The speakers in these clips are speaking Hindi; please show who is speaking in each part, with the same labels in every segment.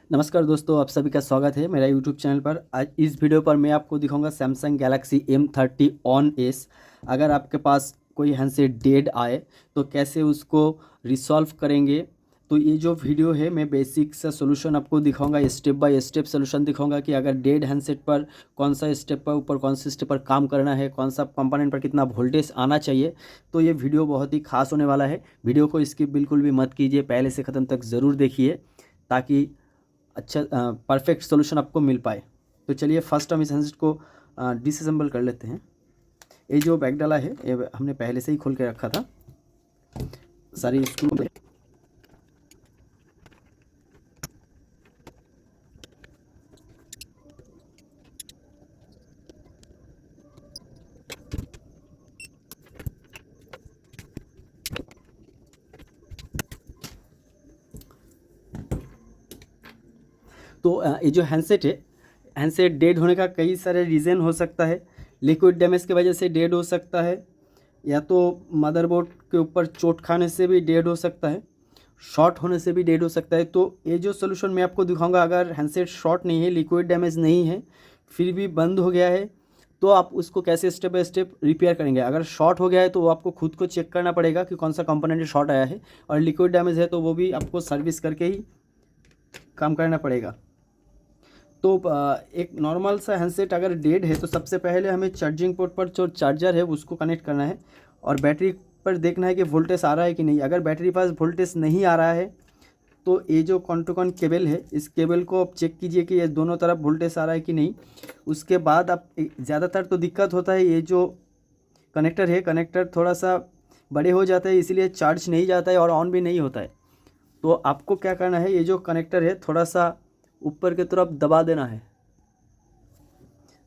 Speaker 1: नमस्कार दोस्तों, आप सभी का स्वागत है मेरा यूट्यूब चैनल पर। आज इस वीडियो पर मैं आपको दिखाऊंगा Samsung Galaxy M30 on S. अगर आपके पास कोई हैंडसेट डेड आए तो कैसे उसको रिसॉल्व करेंगे। तो ये जो वीडियो है मैं बेसिक सा सोल्यूशन आपको दिखाऊंगा, स्टेप बाय स्टेप सोल्यूशन दिखाऊंगा कि अगर डेड हैंडसेट पर कौन सा स्टेप पर ऊपर कौन सा स्टेप पर काम करना है, कौन सा कंपोनेंट पर कितना वोल्टेज आना चाहिए। तो ये वीडियो बहुत ही खास होने वाला है। वीडियो को स्किप बिल्कुल भी मत कीजिए, पहले से ख़त्म तक ज़रूर देखिए ताकि अच्छा परफेक्ट सॉल्यूशन आपको मिल पाए। तो चलिए फर्स्ट हम इस हैंडसेट को डिसअसेंबल कर लेते हैं। ये जो बैग डाला है ये हमने पहले से ही खोल के रखा था सारी स्क्रू। तो ये जो हैंडसेट है, हैंडसेट डेड होने का कई सारे रीज़न हो सकता है। लिक्विड डैमेज की वजह से डेड हो सकता है, या तो मदरबोर्ड के ऊपर चोट खाने से भी डेड हो सकता है, शॉर्ट होने से भी डेड हो सकता है। तो ये जो सोल्यूशन मैं आपको दिखाऊंगा, अगर हैंडसेट शॉर्ट नहीं है, लिक्विड डैमेज नहीं है, फिर भी बंद हो गया है, तो आप उसको कैसे स्टेप बाय स्टेप रिपेयर करेंगे। अगर शॉर्ट हो गया है तो वो आपको खुद को चेक करना पड़ेगा कि कौन सा कंपोनेंट शॉर्ट आया है, और लिक्विड डैमेज है तो वो भी आपको सर्विस करके ही काम करना पड़ेगा। तो एक नॉर्मल सा हैंडसेट अगर डेड है तो सबसे पहले हमें चार्जिंग पोर्ट पर जो चार्जर है उसको कनेक्ट करना है, और बैटरी पर देखना है कि वोल्टेज आ रहा है कि नहीं। अगर बैटरी पास वोल्टेज नहीं आ रहा है तो ये जो कॉन टू कॉन केबल है, इस केबल को आप चेक कीजिए कि ये दोनों तरफ वोल्टेज आ रहा है कि नहीं। उसके बाद आप ज़्यादातर तो दिक्कत होता है ये जो कनेक्टर है, कनेक्टर थोड़ा सा बड़े हो जाते हैं, इसीलिए चार्ज नहीं जाता है और ऑन भी नहीं होता है। तो आपको क्या करना है, ये जो कनेक्टर है थोड़ा सा ऊपर की तरफ दबा देना है,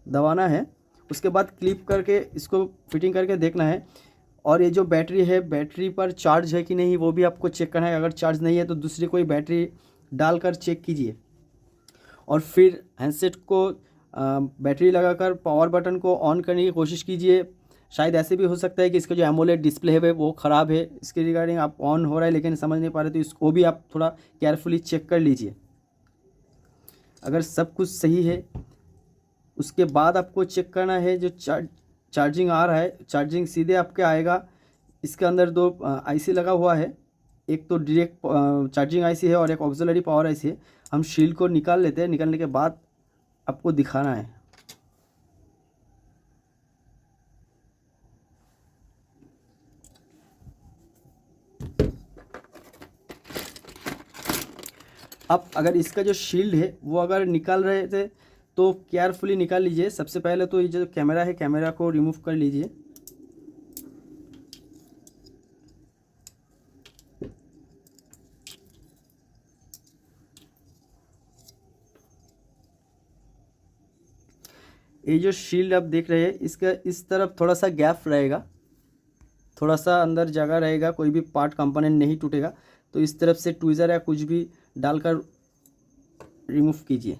Speaker 1: दबाना है। उसके बाद क्लिप करके इसको फिटिंग करके देखना है। और ये जो बैटरी है, बैटरी पर चार्ज है कि नहीं वो भी आपको चेक करना है। अगर चार्ज नहीं है तो दूसरी कोई बैटरी डालकर चेक कीजिए, और फिर हैंडसेट को बैटरी लगाकर पावर बटन को ऑन करने की कोशिश कीजिए। शायद ऐसे भी हो सकता है कि इसका जो एमोलेड डिस्प्ले है वो ख़राब है, इसके रिगार्डिंग आप ऑन हो रहा है लेकिन समझ नहीं पा रहे, तो इसको भी आप थोड़ा केयरफुली चेक कर लीजिए। अगर सब कुछ सही है उसके बाद आपको चेक करना है जो चार्जिंग आ रहा है, चार्जिंग सीधे आपके आएगा। इसके अंदर दो आईसी लगा हुआ है, एक तो डायरेक्ट चार्जिंग आईसी है और एक ऑक्सिलरी पावर आईसी है। हम शील्ड को निकाल लेते हैं, निकालने के बाद आपको दिखाना है। अब अगर इसका जो शील्ड है वो अगर निकाल रहे थे तो केयरफुली निकाल लीजिए। सबसे पहले तो ये जो कैमरा है, कैमरा को रिमूव कर लीजिए। ये जो शील्ड आप देख रहे हैं, इसका इस तरफ थोड़ा सा गैप रहेगा, थोड़ा सा अंदर जगह रहेगा, कोई भी पार्ट कंपोनेंट नहीं टूटेगा। तो इस तरफ से ट्विज़र या कुछ भी डालकर रिमूव कीजिए।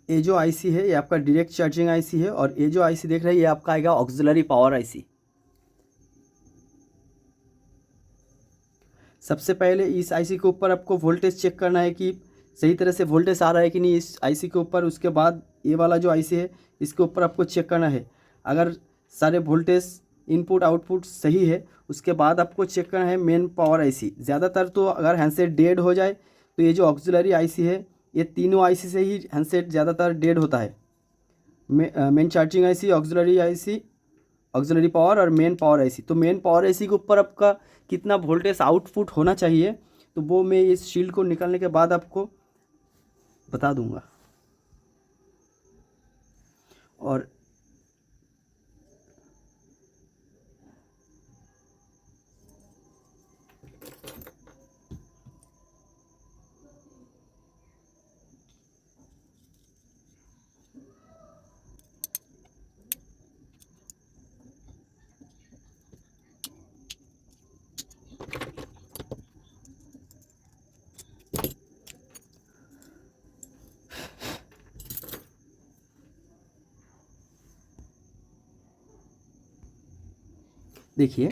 Speaker 1: ये जो आईसी है ये आपका डायरेक्ट चार्जिंग आईसी है, और ये जो आईसी देख रहे हैं ये आपका आएगा ऑक्सिलरी पावर आईसी। सबसे पहले इस आईसी के ऊपर आपको वोल्टेज चेक करना है कि सही तरह से वोल्टेज आ रहा है कि नहीं इस आईसी के ऊपर। उसके बाद ये वाला जो आईसी है इसके ऊपर आपको चेक करना है। अगर सारे वोल्टेज इनपुट आउटपुट सही है उसके बाद आपको चेक करना है मेन पावर आईसी। ज़्यादातर तो अगर हैंडसेट डेड हो जाए तो ये जो ऑक्सिलरी आईसी है, ये तीनों आईसी से ही हैंडसेट ज़्यादातर डेड होता है। Main charging IC, auxiliary IC, auxiliary power और मेन पावर आईसी। तो मेन पावर आईसी के ऊपर आपका कितना वोल्टेज आउटपुट होना चाहिए तो वो मैं इस शील्ड को निकालने के बाद आपको बता दूंगा। और देखिए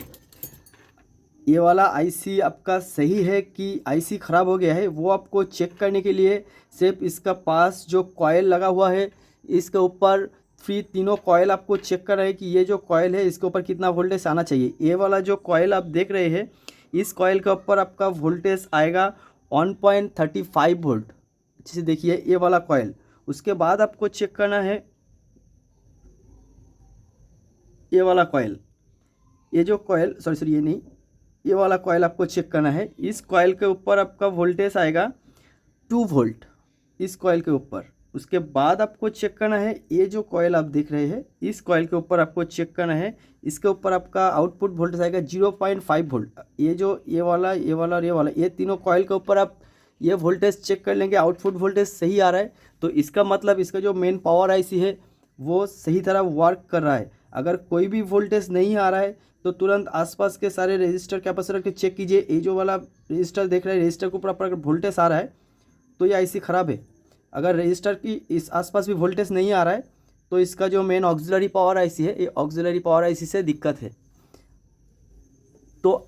Speaker 1: ये वाला आईसी आपका सही है कि आईसी ख़राब हो गया है, वो आपको चेक करने के लिए सिर्फ इसका पास जो कॉयल लगा हुआ है इसके ऊपर फ्री तीनों कॉयल आपको चेक करना है कि ये जो कॉयल है इसके ऊपर कितना वोल्टेज आना चाहिए। ये वाला जो कॉयल आप देख रहे हैं इस कॉयल के ऊपर आपका वोल्टेज आएगा 1.35 वोल्ट। अच्छे से देखिए ये वाला कॉयल। उसके बाद आपको चेक करना है ये वाला कॉयल, ये जो कॉयल सॉरी ये नहीं, ये वाला कॉयल आपको चेक करना है। इस कॉयल के ऊपर आपका वोल्टेज आएगा 2 वोल्ट इस कॉयल के ऊपर। उसके बाद आपको चेक करना है ये जो कॉयल आप देख रहे हैं इस कॉयल के ऊपर आपको चेक करना है, इसके ऊपर आपका आउटपुट वोल्टेज आएगा 0.5 वोल्ट। ये जो ये वाला और ये वाला ये तीनों कॉयल के ऊपर आप ये वोल्टेज चेक कर लेंगे, आउटपुट वोल्टेज सही आ रहा है तो इसका मतलब इसका जो मेन पावर आईसी है वो सही तरह वर्क कर रहा है। अगर कोई भी वोल्टेज नहीं आ रहा है तो तुरंत आसपास के सारे रजिस्टर कैपेसिटर के चेक कीजिए। ये जो वाला रजिस्टर देख रहे हैं रजिस्टर के ऊपर अगर वोल्टेज आ रहा है तो ये आईसी ख़राब है। अगर रजिस्टर की इस आसपास भी वोल्टेज नहीं आ रहा है तो इसका जो मेन ऑक्सिलरी पावर आईसी है ये ऑक्सिलरी पावर आईसी से दिक्कत है। तो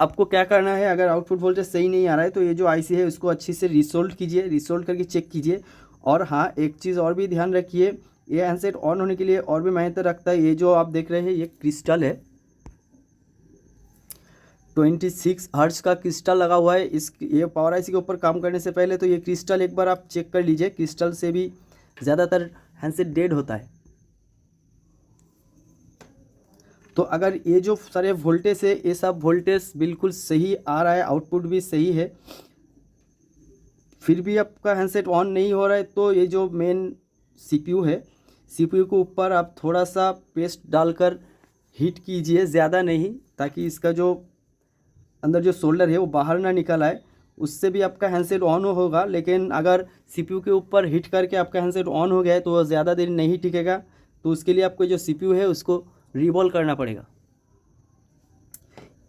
Speaker 1: आपको क्या करना है, अगर आउटपुट वोल्टेज सही नहीं आ रहा है तो ये जो आईसी है उसको अच्छी से रिसोल्ड कीजिए, रिसोल्ड करके चेक कीजिए। और हाँ एक चीज़ और भी ध्यान रखिए, ये हैंडसेट ऑन होने के लिए और भी मायने रखता है। ये जो आप देख रहे हैं ये क्रिस्टल है, 26 हर्ट्ज का क्रिस्टल लगा हुआ है इस ये पावर आईसी के ऊपर काम करने से पहले। तो ये क्रिस्टल एक बार आप चेक कर लीजिए, क्रिस्टल से भी ज़्यादातर हैंडसेट डेड होता है। तो अगर ये जो सारे वोल्टेज है ये सब वोल्टेज बिल्कुल सही आ रहा है, आउटपुट भी सही है, फिर भी आपका हैंडसेट ऑन नहीं हो रहा है तो ये जो मेन सीपीयू है सीपीयू के ऊपर आप थोड़ा सा पेस्ट डालकर हीट कीजिए, ज़्यादा नहीं, ताकि इसका जो अंदर जो सोल्डर है वो बाहर ना निकल आए, उससे भी आपका हैंडसेट ऑन होगा। लेकिन अगर सीपीयू के ऊपर हीट करके आपका हैंडसेट ऑन हो गया है तो वो ज़्यादा देर नहीं टिकेगा। तो उसके लिए आपको जो सीपीयू है उसको रिवॉल्व करना पड़ेगा।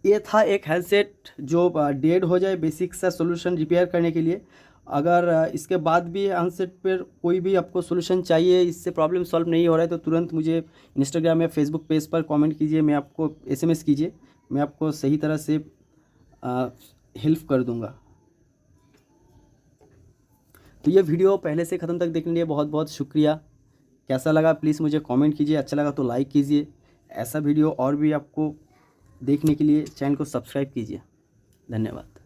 Speaker 1: ये था एक हैंडसेट जो डेड हो जाए, बेसिक सा सोल्यूशन रिपेयर करने के लिए। अगर इसके बाद भी हैंडसेट पर कोई भी आपको सोल्यूशन चाहिए, इससे प्रॉब्लम सॉल्व नहीं हो रहा है तो तुरंत मुझे इंस्टाग्राम या फेसबुक पेज पर कमेंट कीजिए, मैं आपको एसएमएस कीजिए, मैं आपको सही तरह से हेल्प कर दूंगा। तो ये वीडियो पहले से ख़त्म तक देखने के लिए बहुत बहुत शुक्रिया। कैसा लगा प्लीज़ मुझे कमेंट कीजिए, अच्छा लगा तो लाइक कीजिए। ऐसा वीडियो और भी आपको देखने के लिए चैनल को सब्सक्राइब कीजिए। धन्यवाद।